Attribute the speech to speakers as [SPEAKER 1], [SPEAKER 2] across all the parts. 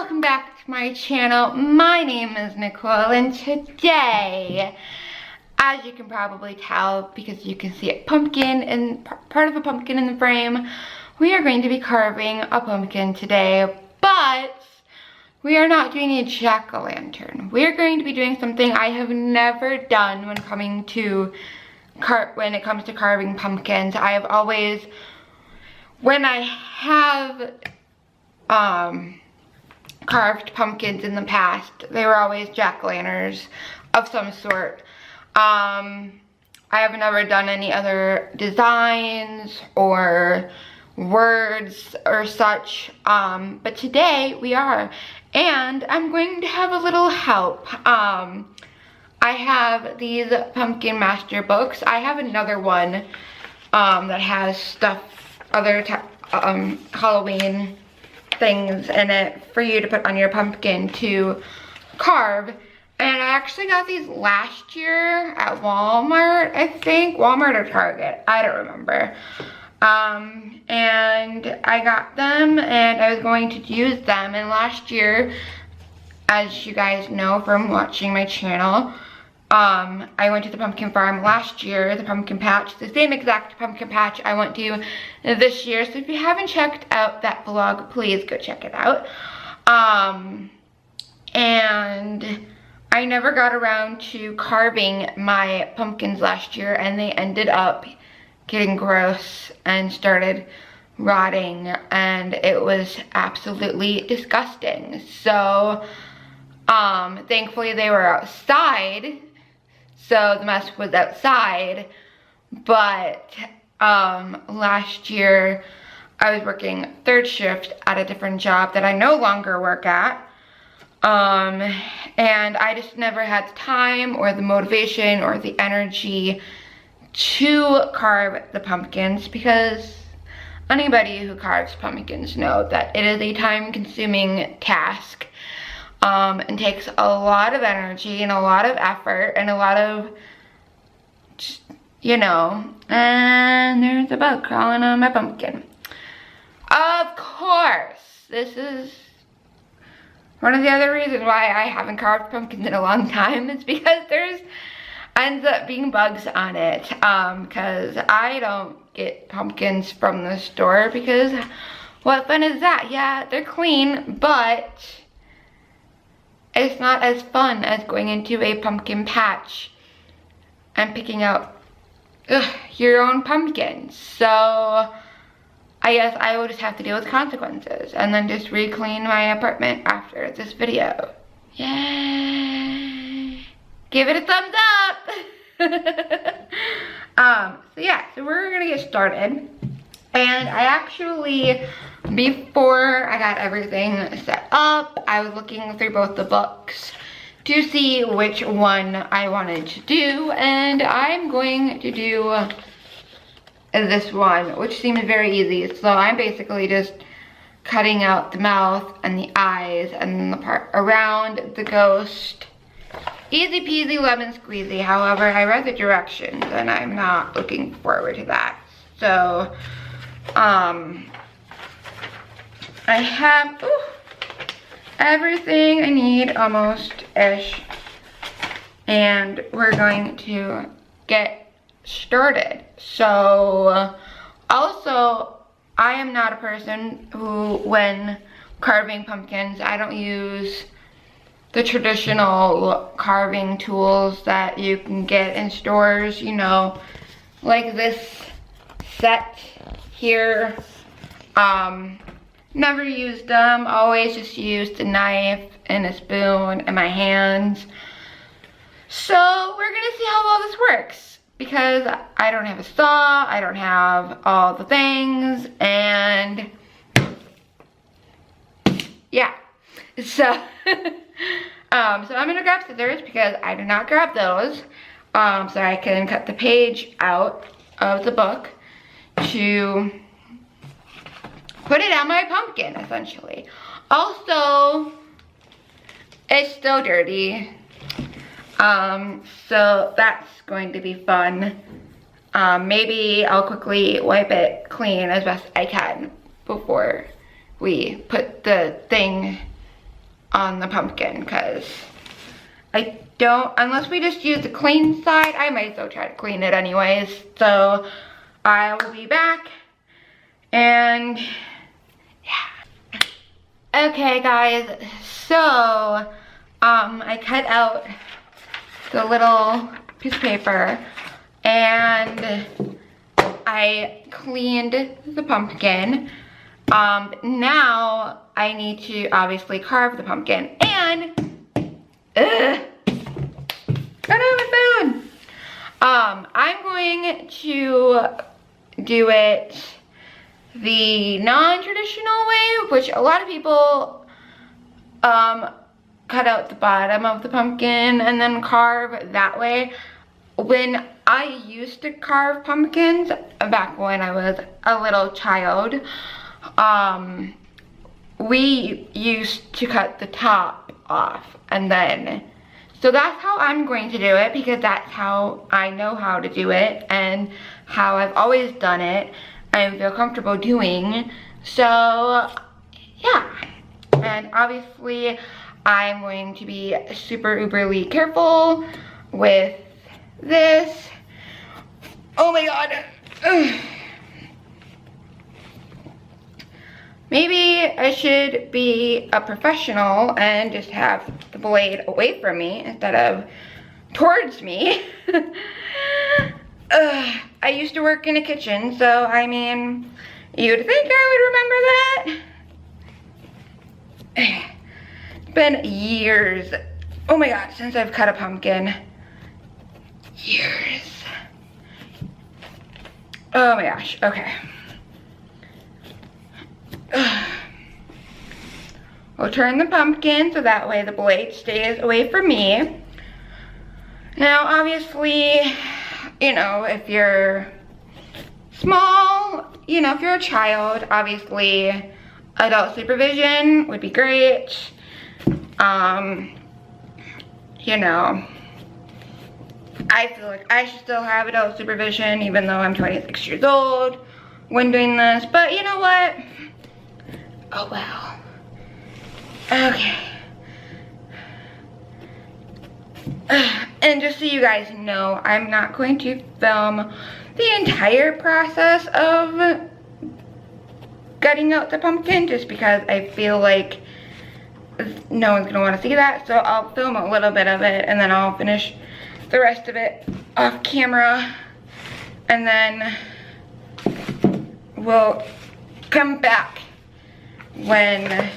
[SPEAKER 1] welcome back to my channel. My name is Nicole, and today, as you can probably tell because you can see a pumpkin and part of a pumpkin in the frame, we are going to be carving a pumpkin today, but we are not doing a jack-o'-lantern. We are going to be doing something I have never done when it comes to carving pumpkins. I have always, when I have carved pumpkins in the past, they were always jack-o'-lanterns of some sort. I have never done any other designs or words or such, but today we are, and I'm going to have a little help. I have these Pumpkin Master books. I have another one that has stuff, other Halloween things in it for you to put on your pumpkin to carve. And I actually got these last year at Walmart, I think. Walmart or Target, I don't remember. And I got them and I was going to use them. And last year, as you guys know from watching my channel, I went to the pumpkin farm last year, the pumpkin patch, the same exact pumpkin patch I went to this year. So if you haven't checked out that vlog, please go check it out. And I never got around to carving my pumpkins last year, and they ended up getting gross and started rotting, and it was absolutely disgusting. So thankfully they were outside, so the mess was outside. But last year I was working third shift at a different job that I no longer work at, and I just never had the time or the motivation or the energy to carve the pumpkins, because anybody who carves pumpkins know that it is a time-consuming task, and takes a lot of energy and a lot of effort and a lot of, you know. And there's a bug crawling on my pumpkin. Of course, this is one of the other reasons why I haven't carved pumpkins in a long time, is because there's ends up being bugs on it, because I don't get pumpkins from the store, because what fun is that? Yeah, they're clean, but it's not as fun as going into a pumpkin patch and picking out your own pumpkins. So I guess I will just have to deal with consequences and then just re-clean my apartment after this video. Yay! Give it a thumbs up! So yeah, so we're gonna get started. And I actually, before I got everything set up, I was looking through both the books to see which one I wanted to do. And I'm going to do this one, which seems very easy. So I'm basically just cutting out the mouth and the eyes and the part around the ghost. Easy peasy lemon squeezy. However, I read the directions and I'm not looking forward to that. So I have everything I need almost-ish, and we're going to get started. So also, I am not a person who, when carving pumpkins, I don't use the traditional carving tools that you can get in stores, you know, like this set here. Never used them, always just used a knife and a spoon in my hands. So we're gonna see how well this works, because I don't have a saw, I don't have all the things, and yeah. So so I'm gonna grab scissors, because I did not grab those, so I can cut the page out of the book to put it on my pumpkin, essentially. Also, it's still dirty, so that's going to be fun. Maybe I'll quickly wipe it clean as best I can before we put the thing on the pumpkin because I don't, unless we just use the clean side, I might as well try to clean it anyways. So I will be back and yeah. Okay guys, so I cut out the little piece of paper and I cleaned the pumpkin. Now I need to obviously carve the pumpkin and got out my phone. I'm going to do it the non-traditional way, which a lot of people cut out the bottom of the pumpkin and then carve that way. When I used to carve pumpkins back when I was a little child, we used to cut the top off and then, so that's how I'm going to do it because that's how I know how to do it and how I've always done it and feel comfortable doing. So yeah, and obviously I'm going to be super uberly careful with this. Oh my god. Ugh. Maybe I should be a professional and just have the blade away from me instead of towards me. I used to work in a kitchen, so I mean, you'd think I would remember that. It's been years, oh my god, since I've cut a pumpkin. Years. Oh my gosh, okay. We'll turn the pumpkin so that way the blade stays away from me. Now obviously, you know, if you're small, you know, if you're a child, obviously adult supervision would be great. You know, I feel like I should still have adult supervision even though I'm 26 years old when doing this, but you know what? Oh well. Okay. And just so you guys know, I'm not going to film the entire process of gutting out the pumpkin just because I feel like no one's gonna want to see that. So I'll film a little bit of it and then I'll finish the rest of it off camera and then we'll come back when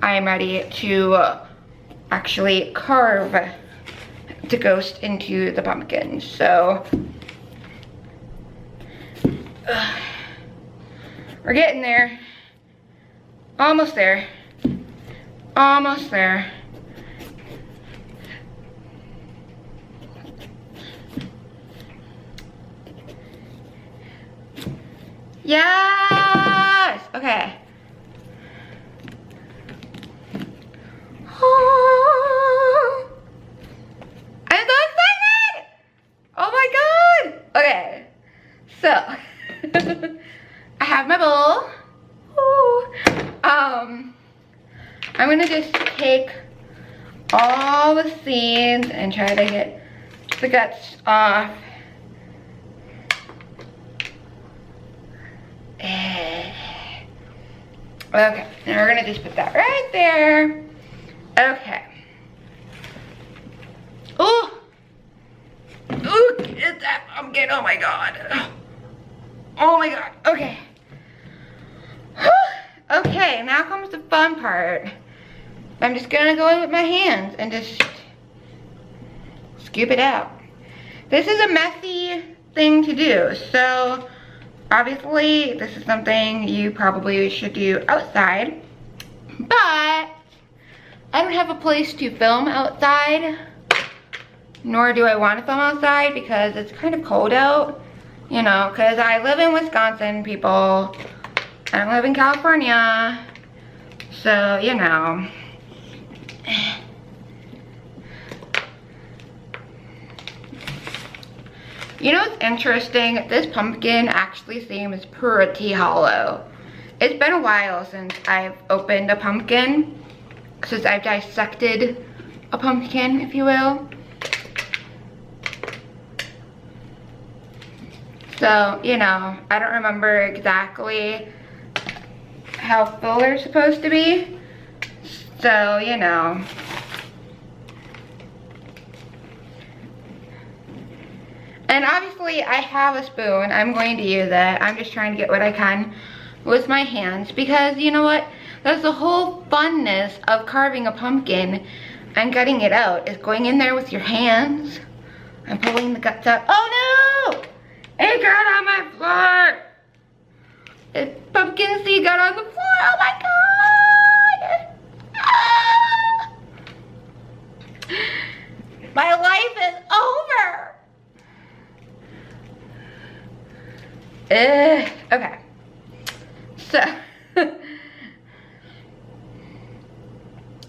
[SPEAKER 1] I'm ready to actually carve the ghost into the pumpkin. So we're getting there. Almost there. Almost there. Yes! Okay. Oh, I'm so excited! Oh my god! Okay, so I have my bowl. Ooh. I'm gonna just take all the seeds and try to get the guts off. Okay, and we're gonna just put that right there. Okay. Ooh! Ooh, get that pumpkin, oh my god. Oh my god, okay. Okay, now comes the fun part. I'm just gonna go in with my hands and just scoop it out. This is a messy thing to do, so obviously this is something you probably should do outside, but I don't have a place to film outside, nor do I want to film outside because it's kind of cold out, you know, because I live in Wisconsin, people. I don't live in California, so, you know. You know what's interesting? This pumpkin actually seems pretty hollow. It's been a while since I've opened a pumpkin, since I've dissected a pumpkin, if you will. So, you know, I don't remember exactly how full they're supposed to be. So, you know. And obviously I have a spoon. I'm going to use it. I'm just trying to get what I can with my hands, because you know what? That's the whole funness of carving a pumpkin and gutting it out, is going in there with your hands and pulling the guts out. Oh no! It got on my floor! The pumpkin seed got on the floor. Oh my god! Ah! My life is over! Okay. So,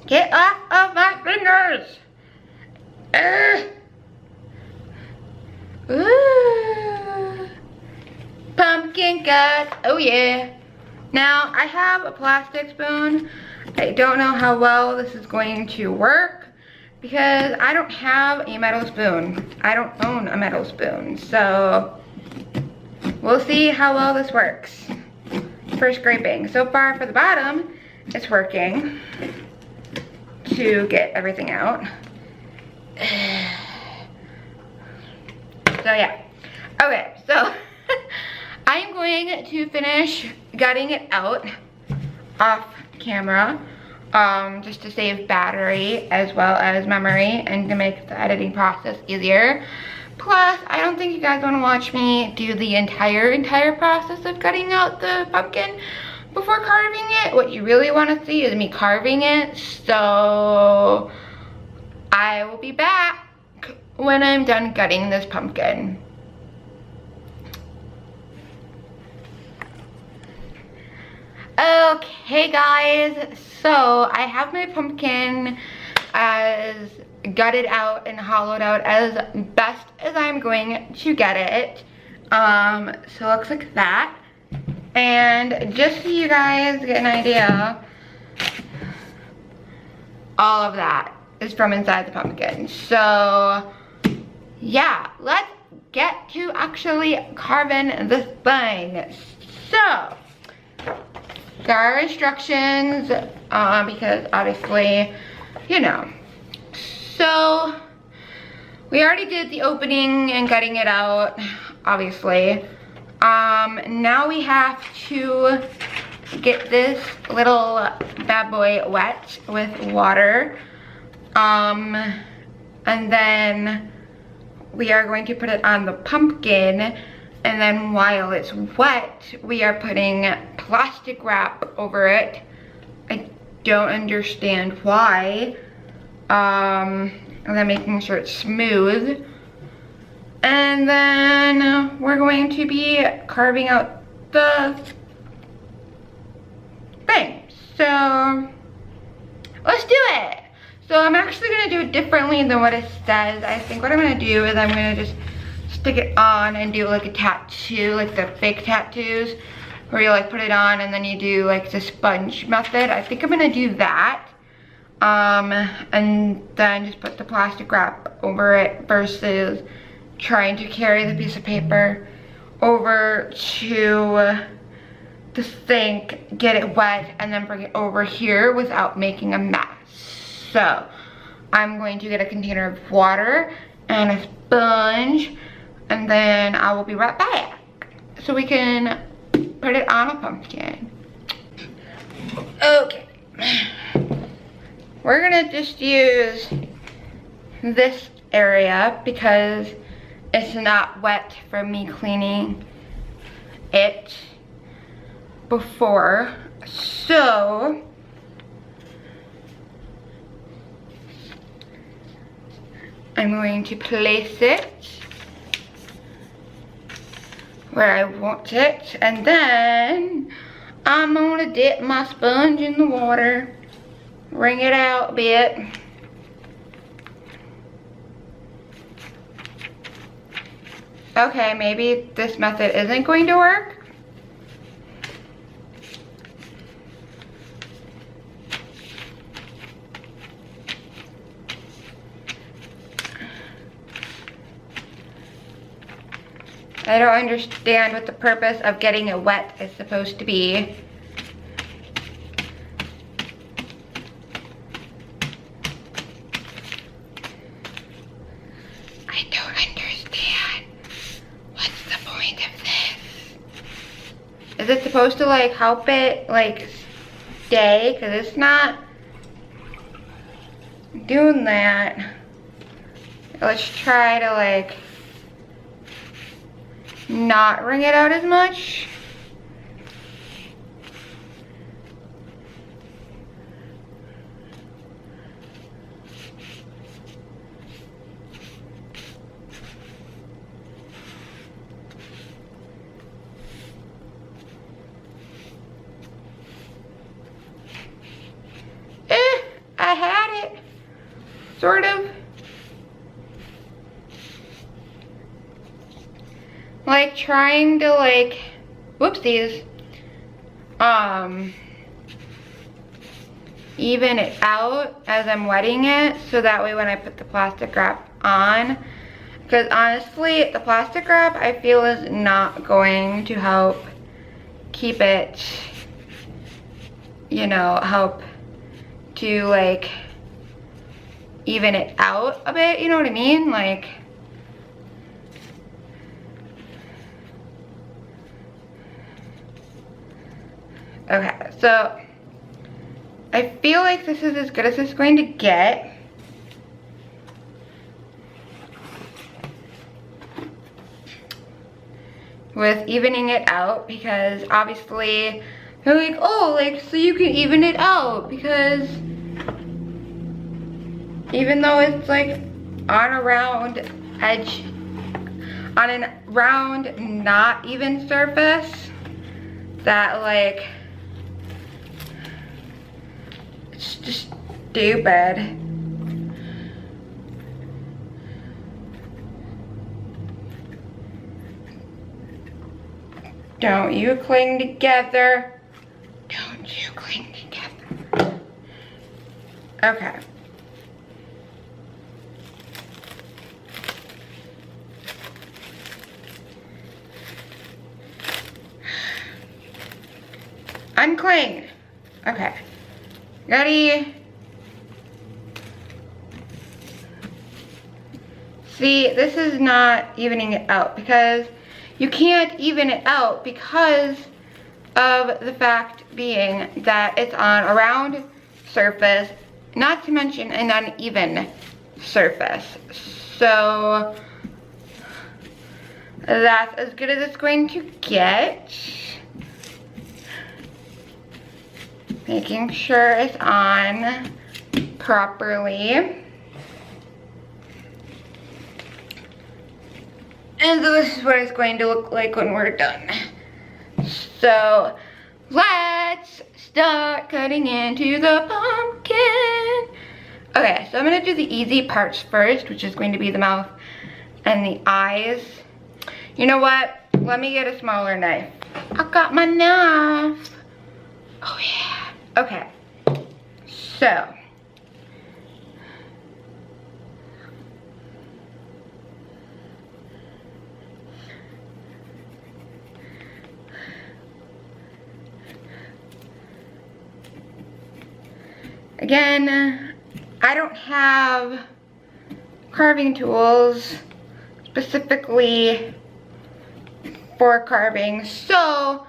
[SPEAKER 1] get off of my fingers! Ooh. Pumpkin gut, oh yeah. Now, I have a plastic spoon. I don't know how well this is going to work because I don't have a metal spoon. I don't own a metal spoon, so we'll see how well this works for scraping. So far for the bottom, it's working to get everything out. So yeah, okay, so I'm going to finish gutting it out off camera, just to save battery as well as memory and to make the editing process easier. Plus, I don't think you guys want to watch me do the entire process of cutting out the pumpkin before carving it. What you really want to see is me carving it. So I will be back when I'm done gutting this pumpkin. Okay guys, so I have my pumpkin as gutted out and hollowed out as best as I'm going to get it. So it looks like that. And just so you guys get an idea, all of that is from inside the pumpkin. So yeah, let's get to actually carving this thing. So there are instructions, because obviously, you know. So we already did the opening and gutting it out, obviously. Now we have to get this little bad boy wet with water. And then we are going to put it on the pumpkin. And then while it's wet, we are putting plastic wrap over it. I don't understand why. And then making sure it's smooth. And then we're going to be carving out the thing. So let's do it. So I'm actually gonna do it differently than what it says. I think what I'm gonna do is I'm gonna just stick it on and do like a tattoo, like the fake tattoos, where you like put it on and then you do like the sponge method. I think I'm gonna do that. And then just put the plastic wrap over it versus trying to carry the piece of paper over to the sink, get it wet, and then bring it over here without making a mess. So I'm going to get a container of water and a sponge, and then I will be right back so we can put it on a pumpkin. Okay. We're gonna just use this area because it's not wet from me cleaning it before. So I'm going to place it where I want it, and then I'm gonna dip my sponge in the water, wring it out a bit. Okay, maybe this method isn't going to work. I don't understand what the purpose of getting it wet is supposed to be. I don't understand. What's the point of this? Is it supposed to like help it like stay? Cause it's not doing that. Let's try to like not wring it out as much. I had it, sort of. Like trying to like, whoopsies, even it out as I'm wetting it, so that way when I put the plastic wrap on, because honestly, the plastic wrap I feel is not going to help keep it, you know, help to like even it out a bit, you know what I mean? Like, okay, so I feel like this is as good as it's going to get. With evening it out, because obviously they're like, oh, like, so you can even it out, because even though it's like on a round edge, on a round, not even surface, that like, it's just stupid. Don't you cling together. Don't you cling together. Okay. Uncling. Okay. Ready? See, this is not evening it out, because you can't even it out because of the fact being that it's on a round surface, not to mention an uneven surface. So that's as good as it's going to get. Making sure it's on properly. And so this is what it's going to look like when we're done. So let's start cutting into the pumpkin. Okay, so I'm gonna do the easy parts first, which is going to be the mouth and the eyes. You know what? Let me get a smaller knife. I got my knife. Oh yeah. Okay. So again, I don't have carving tools specifically for carving, so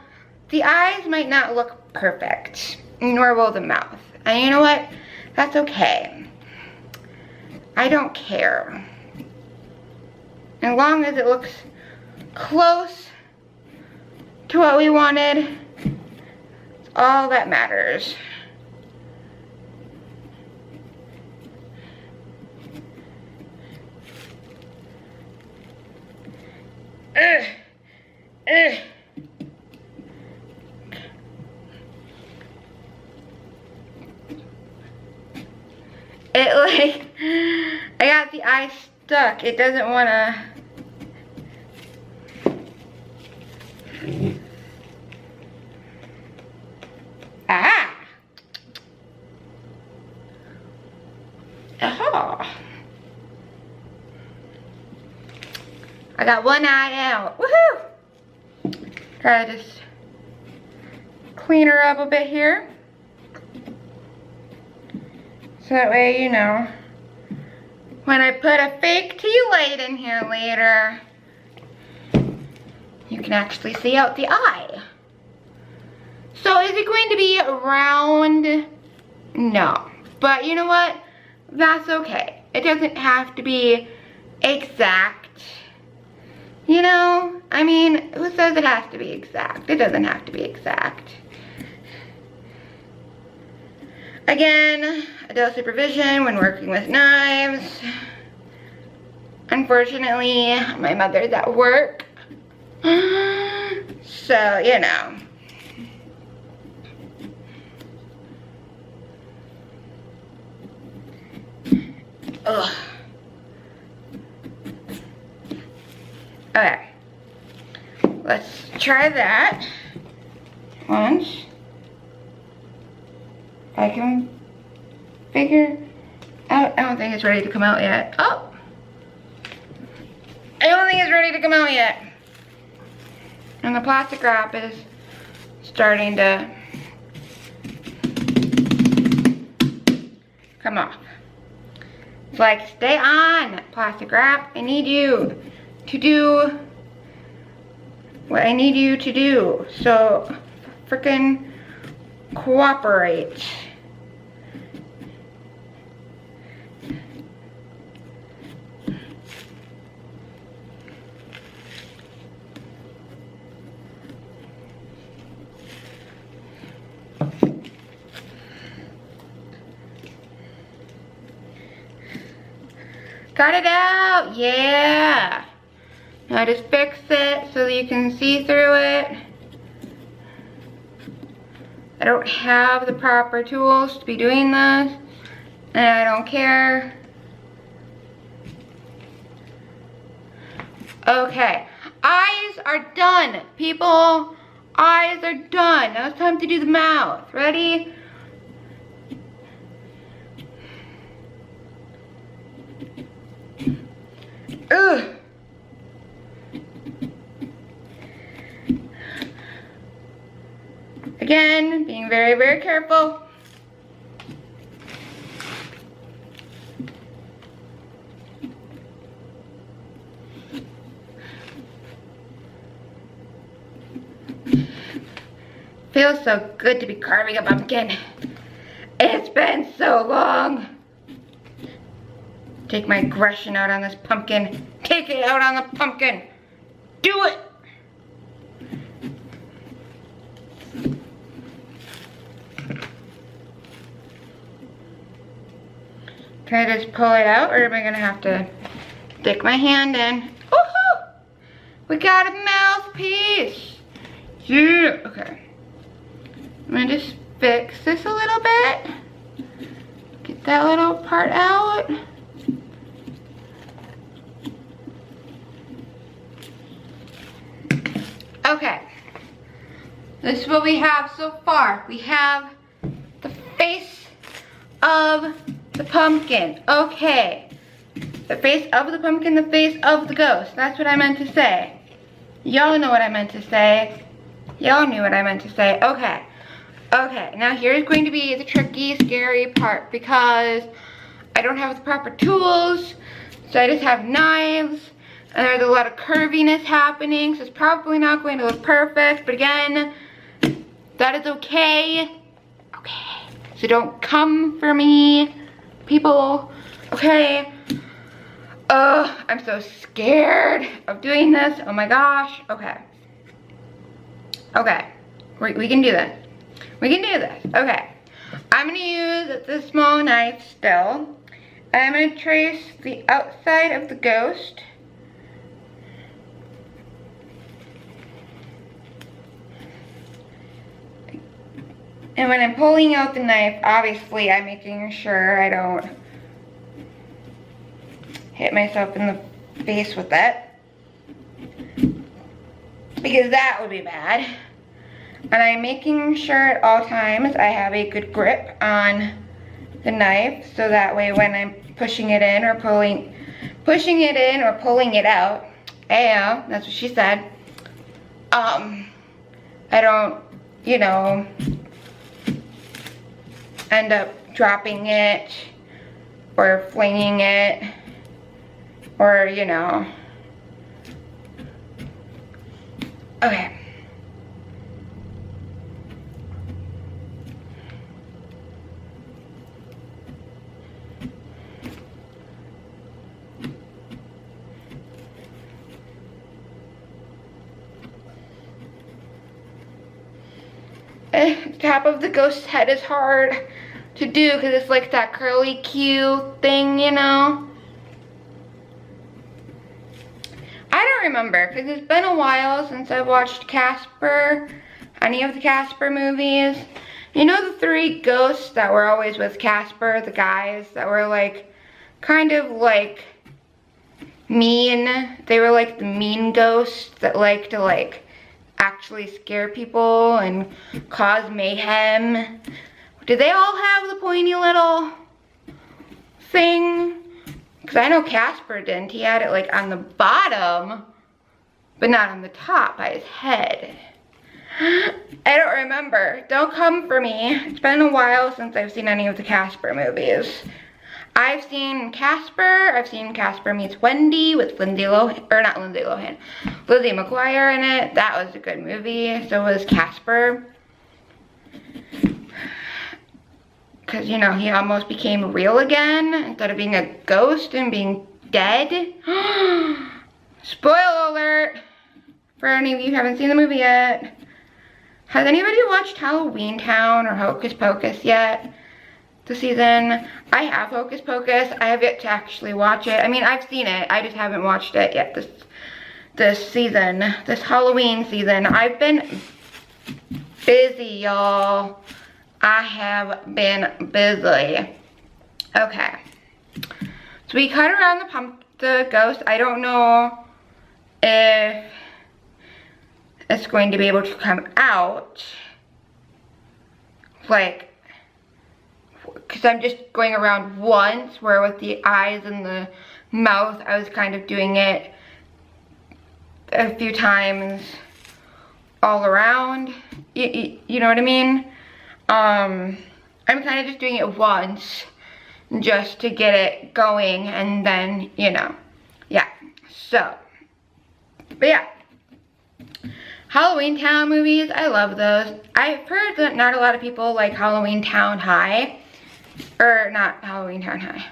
[SPEAKER 1] the eyes might not look perfect, nor will the mouth. And you know what? That's okay. I don't care. As long as it looks close to what we wanted, it's all that matters. It like, I got the eye stuck. It doesn't wanna. Ah. Oh. I got one eye out. Woohoo! Try to just clean her up a bit here. So that way, you know, when I put a fake tea light in here later, you can actually see out the eye. So is it going to be round? No. But you know what? That's okay. It doesn't have to be exact. You know, I mean, who says it has to be exact? It doesn't have to be exact. Again, adult supervision when working with knives. Unfortunately, my mother's at work. So, you know. Ugh. Okay. Let's try that once. If I can figure out. I don't think it's ready to come out yet. Oh! I don't think it's ready to come out yet. And the plastic wrap is starting to come off. It's like, stay on, plastic wrap. I need you to do what I need you to do. So, frickin' cooperate. Cut it out, yeah. Now just fix it so that you can see through it. I don't have the proper tools to be doing this, and I don't care. Okay, eyes are done, people. Eyes are done. Now it's time to do the mouth. Ready? Ugh. Again, being very, very careful. Feels so good to be carving a pumpkin. It's been so long. Take my aggression out on this pumpkin. Take it out on the pumpkin. Do it. Can I just pull it out, or am I gonna have to stick my hand in? Woohoo! We got a mouthpiece. Yeah. Okay. I'm gonna just fix this a little bit. Get that little part out. Okay, this is what we have so far. We have the face of the pumpkin. Okay, the face of the pumpkin, the face of the ghost. That's what I meant to say. Y'all know what I meant to say. Y'all knew what I meant to say. Okay, okay, now here's going to be the tricky, scary part because I don't have the proper tools, so I just have knives. And there's a lot of curviness happening, so it's probably not going to look perfect. But again, that is okay. Okay. So don't come for me, people. Okay. I'm so scared of doing this. Oh my gosh. Okay. Okay. We can do this. We can do this. Okay. I'm going to use the small knife still. And I'm going to trace the outside of the ghost. And when I'm pulling out the knife, obviously I'm making sure I don't hit myself in the face with it, because that would be bad. And I'm making sure at all times I have a good grip on the knife, so that way when I'm pushing it in or pulling it out, yeah, that's what she said. I don't, you know, end up dropping it or flinging it or, you know. Okay. The top of the ghost's head is hard to do because it's like that curly Q thing, you know. I don't remember because it's been a while since I've watched Casper, any of the Casper movies. You know the 3 ghosts that were always with Casper, the guys that were like kind of like mean. They were like the mean ghosts that like to like actually scare people and cause mayhem. Do they all have the pointy little thing? Because I know Casper didn't. He had it like on the bottom, but not on the top by his head. I don't remember. Don't come for me. It's been a while since I've seen any of the Casper movies. I've seen Casper Meets Wendy with Lindsay Lohan, or not Lindsay Lohan, Lizzie McGuire in it. That was a good movie. So was Casper. Because, you know, he almost became real again instead of being a ghost and being dead. Spoiler alert for any of you who haven't seen the movie yet. Has anybody watched Halloween Town or Hocus Pocus yet? This season. I have Hocus Pocus. I have yet to actually watch it. I mean, I've seen it. I just haven't watched it yet this season. This Halloween season. I've been busy, y'all. I have been busy. Okay. So we cut around the ghost. I don't know if it's going to be able to come out. Like, because I'm just going around once, where with the eyes and the mouth, I was kind of doing it a few times all around. You know what I mean? I'm kind of just doing it once just to get it going, and then, you know, yeah. So, but yeah. Halloween Town movies, I love those. I've heard that not a lot of people like Halloween Town High. Or not Halloween Town High.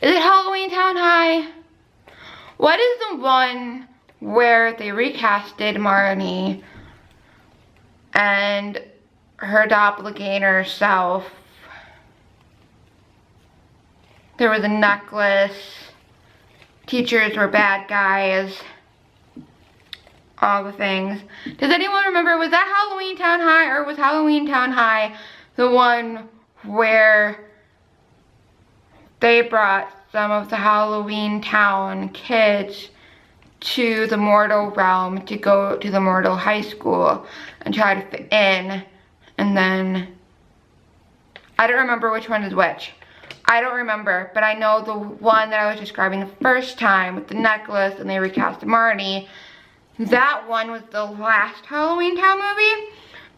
[SPEAKER 1] Is it Halloween Town High? What is the one where they recasted Marnie and her doppelganger self? There was a necklace. Teachers were bad guys. All the things. Does anyone remember, was that Halloween Town High, or was Halloween Town High the one where they brought some of the Halloween Town kids to the mortal realm to go to the mortal high school and try to fit in? And then I don't remember which one is which. I don't remember, but I know the one that I was describing the first time with the necklace and they recast Marnie. That one was the last Halloween Town movie,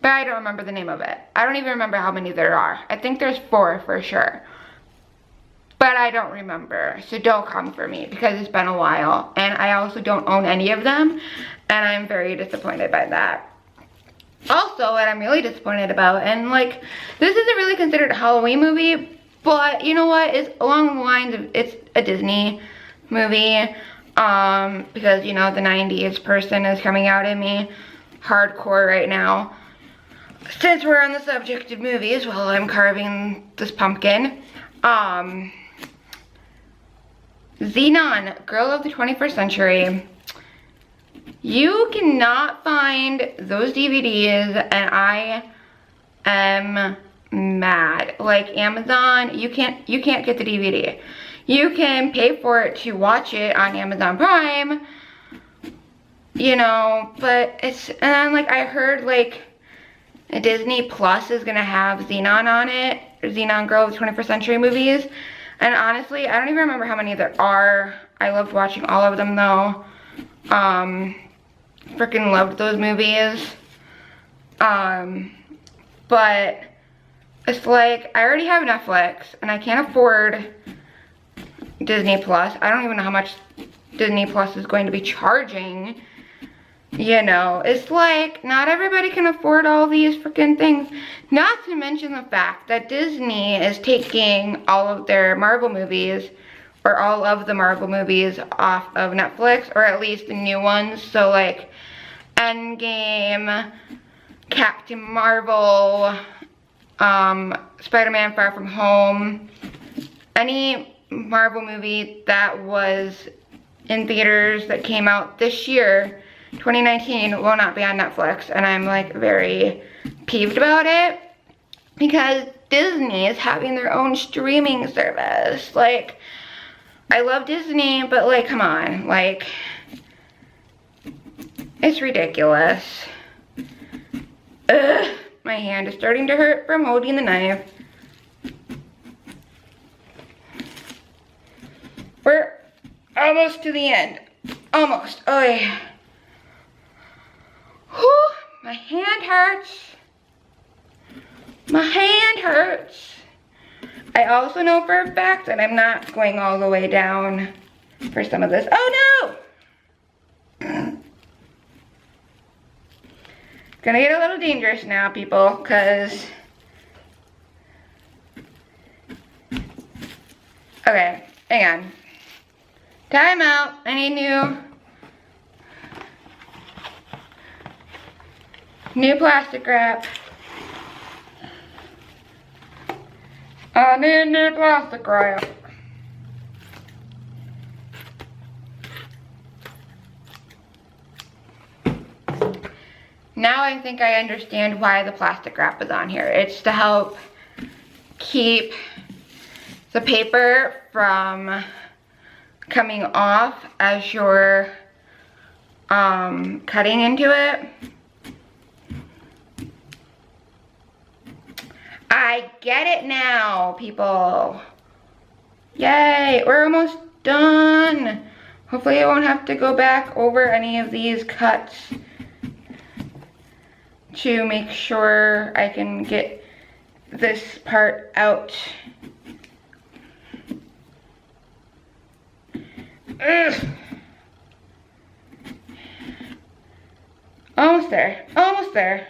[SPEAKER 1] but I don't remember the name of it. I don't even remember how many there are. I think there's 4 for sure, but I don't remember, so don't come for me because it's been a while, and I also don't own any of them, and I'm very disappointed by that. Also, what I'm really disappointed about, and like, this isn't really considered a Halloween movie, but you know what, it's along the lines of, it's a Disney movie, because, you know, the 90s person is coming out in me hardcore right now. Since we're on the subject of movies, while I'm carving this pumpkin, Xenon, Girl of the 21st Century. You cannot find those DVDs, and I am mad. Like, Amazon, you can't get the DVD. You can pay for it to watch it on Amazon Prime, you know, but it's, and then like I heard like Disney Plus is gonna have Xenon on it, Xenon Girl of the 21st Century movies, and honestly, I don't even remember how many there are. I loved watching all of them though. Freaking loved those movies. But it's like, I already have Netflix and I can't afford Disney Plus. I don't even know how much Disney Plus is going to be charging. You know, it's like, not everybody can afford all these freaking things. Not to mention the fact that Disney is taking all of their Marvel movies, or all of the Marvel movies, off of Netflix, or at least the new ones. So like, Endgame, Captain Marvel, Spider-Man Far From Home, any Marvel movie that was in theaters that came out this year, 2019, will not be on Netflix, and I'm like very peeved about it because Disney is having their own streaming service. Like, I love Disney, but like, come on, like, it's ridiculous. Ugh, my hand is starting to hurt from holding the knife. We're almost to the end. Almost. Oh yeah. Whew, my hand hurts. My hand hurts. I also know for a fact that I'm not going all the way down for some of this. Oh no! Gonna get a little dangerous now, people, because... Okay, hang on. Time out. I need new plastic wrap. I need new plastic wrap. Now I think I understand why the plastic wrap is on here. It's to help keep the paper from coming off as you're cutting into it. I get it now, people. Yay, we're almost done. Hopefully I won't have to go back over any of these cuts to make sure I can get this part out. Ugh. Almost there, almost there.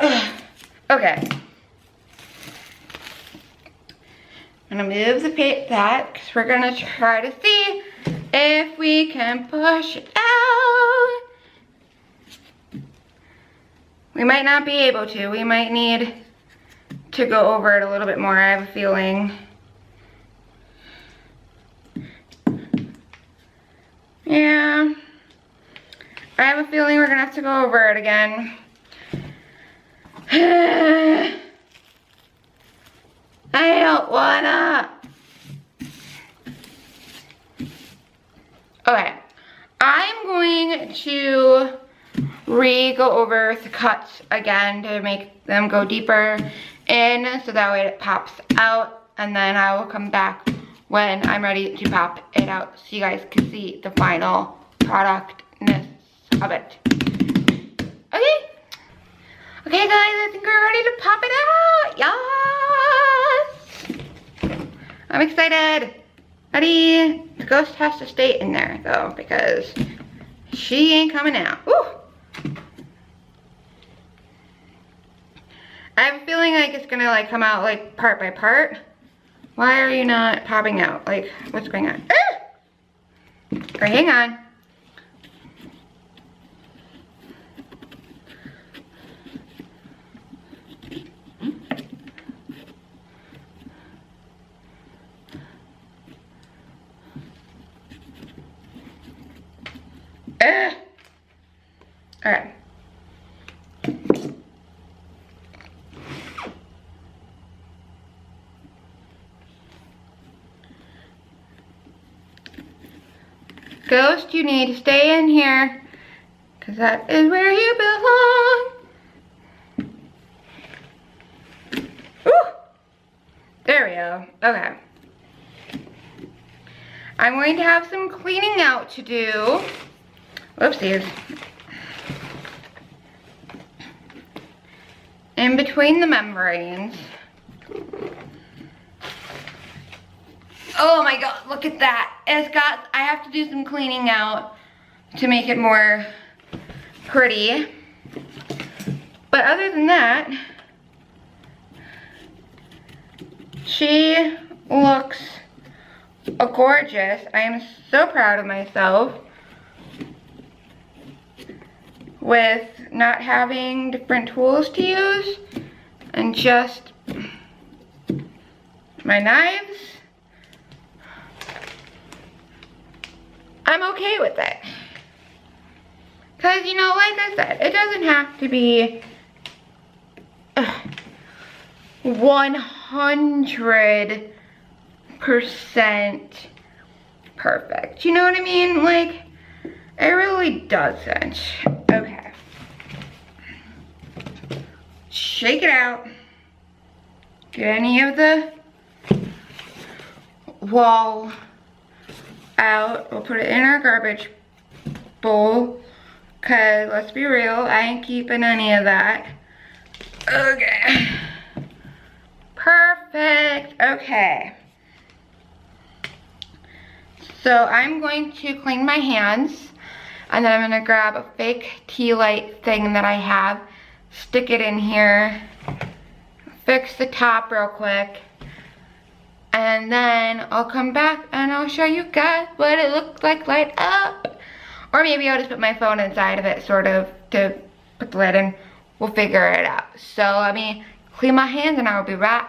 [SPEAKER 1] Ugh. Okay. I'm gonna move that because we're gonna try to see if we can push it out. We might not be able to. We might need to go over it a little bit more, I have a feeling. Yeah. I have a feeling we're gonna have to go over it again. I don't wanna. Okay. I'm going to go over the cuts again to make them go deeper in so that way it pops out, and then I will come back when I'm ready to pop it out so you guys can see the final productness of it. Okay. Okay guys, I think we're ready to pop it out. Yes! I'm excited. Ready? The ghost has to stay in there though because she ain't coming out. Woo! I have a feeling like it's gonna like come out like part by part. Why are you not popping out? Like, what's going on? Ah! Or hang on. Ah! All right. Ghost, you need to stay in here, because that is where you belong. Ooh, There we go. Okay. I'm going to have some cleaning out to do. Whoopsies. In between the membranes. Oh my god, look at that. I have to do some cleaning out to make it more pretty. But other than that, she looks gorgeous. I am so proud of myself with not having different tools to use and just my knives. I'm okay with it. Because, you know, like I said, it doesn't have to be 100% perfect. You know what I mean? Like, it really doesn't. Okay. Shake it out. Get any of the wall out. We'll put it in our garbage bowl. Cause let's be real, I ain't keeping any of that. Okay. Perfect. Okay. So I'm going to clean my hands, and then I'm gonna grab a fake tea light thing that I have, stick it in here, fix the top real quick, and then I'll come back and I'll show you guys what it looks like light up. Or maybe I'll just put my phone inside of it, sort of, to put the lid in. We'll figure it out. So let me clean my hands and I'll be right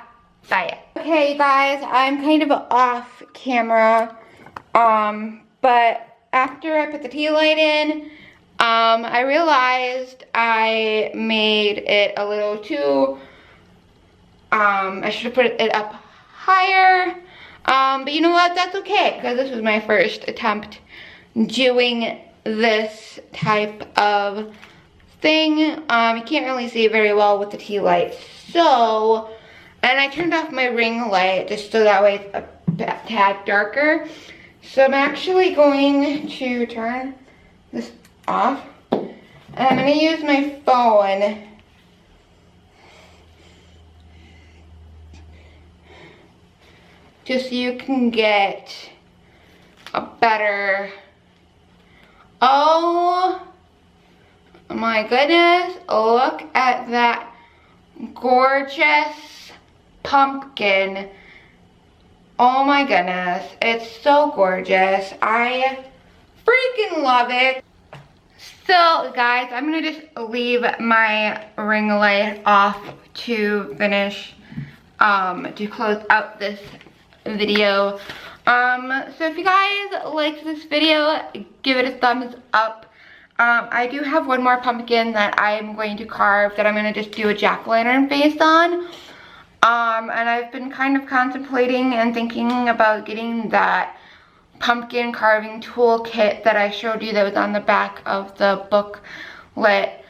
[SPEAKER 1] back. Okay, you guys, I'm kind of off camera. But after I put the tea light in, I realized I made it a little too, I should have put it up higher. But you know what, that's okay, because this was my first attempt doing this type of thing. You can't really see it very well with the tea light. So, and I turned off my ring light just so that way it's a tad darker. So I'm actually going to turn this off. And I'm going to use my phone just so you can get a better... Oh my goodness, look at that gorgeous pumpkin. Oh my goodness, it's so gorgeous. I freaking love it. So guys, I'm gonna just leave my ring light off to finish, to close out this video. So if you guys liked this video, give it a thumbs up. I do have one more pumpkin that I'm going to carve that I'm going to just do a jack-o'-lantern face on. And I've been kind of contemplating and thinking about getting that pumpkin carving toolkit that I showed you that was on the back of the booklet.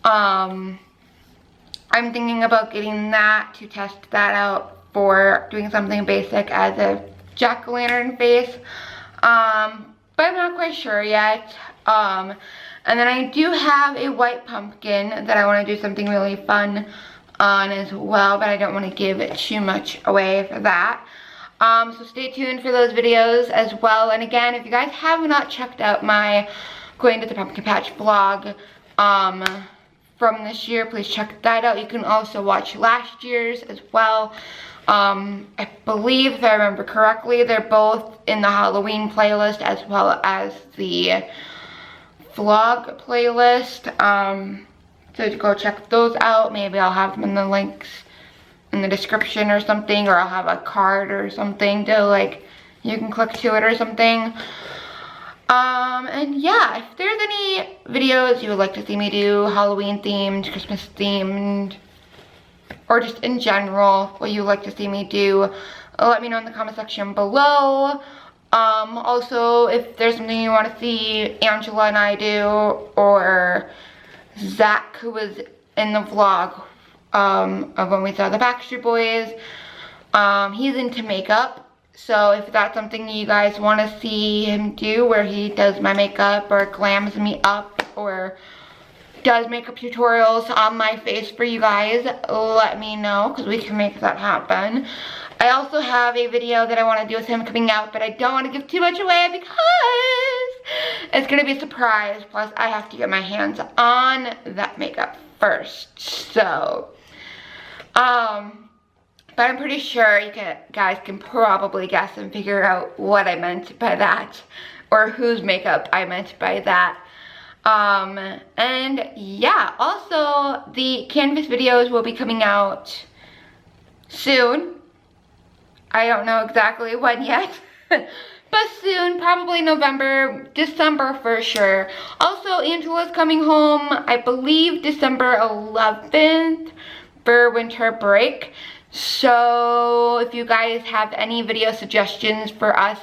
[SPEAKER 1] I'm thinking about getting that to test that out for doing something basic as a jack-o'-lantern face, but I'm not quite sure yet. And then I do have a white pumpkin that I want to do something really fun on as well, but I don't want to give too much away for that. So stay tuned for those videos as well. And again, if you guys have not checked out my Going to the Pumpkin Patch vlog from this year, please check that out. You can also watch last year's as well. I believe, if I remember correctly, they're both in the Halloween playlist as well as the vlog playlist. So go check those out. Maybe I'll have them in the links in the description or something, or I'll have a card or something to, like, you can click to it or something. And yeah, if there's any videos you would like to see me do, Halloween themed, Christmas themed, or just in general, what you would like to see me do, let me know in the comment section below. Also, if there's something you want to see Angela and I do, or Zach, who was in the vlog of when we saw the Backstreet Boys, He's into makeup. So if that's something you guys want to see him do, where he does my makeup or glams me up or does makeup tutorials on my face for you guys, let me know, because we can make that happen. I also have a video that I want to do with him coming out, but I don't want to give too much away because it's going to be a surprise. Plus, I have to get my hands on that makeup first. So, but I'm pretty sure you guys can probably guess and figure out what I meant by that, or whose makeup I meant by that. And yeah, also the Canvas videos will be coming out soon. I don't know exactly when yet, but soon, probably November, December for sure. Also, Angela's coming home, I believe December 11th for winter break. So if you guys have any video suggestions for us,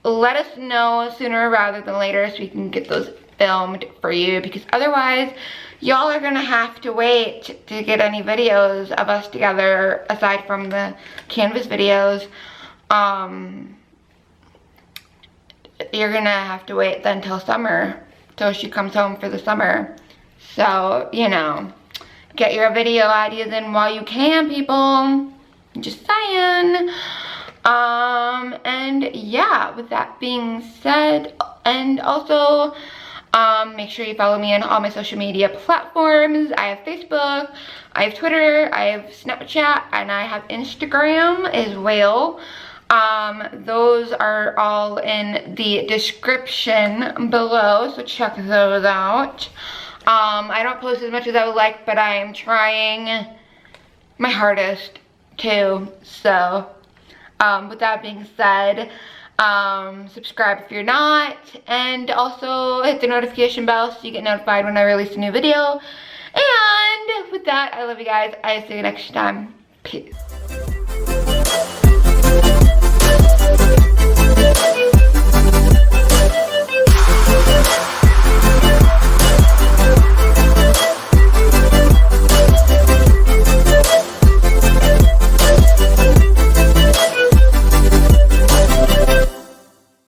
[SPEAKER 1] let us know sooner rather than later so we can get those filmed for you, because otherwise y'all are gonna have to wait to get any videos of us together aside from the Canvas videos. You're gonna have to wait then till summer, till she comes home for the summer. So, you know, get your video ideas in while you can, people. Just saying. And yeah, with that being said, and also make sure you follow me on all my social media platforms. I have Facebook, I have Twitter, I have Snapchat, and I have Instagram as well. Those are all in the description below, so check those out. I don't post as much as I would like, but I am trying my hardest to. So, with that being said, subscribe if you're not, and also hit the notification bell so you get notified when I release a new video. And with that, I love you guys. I see you next time. Peace.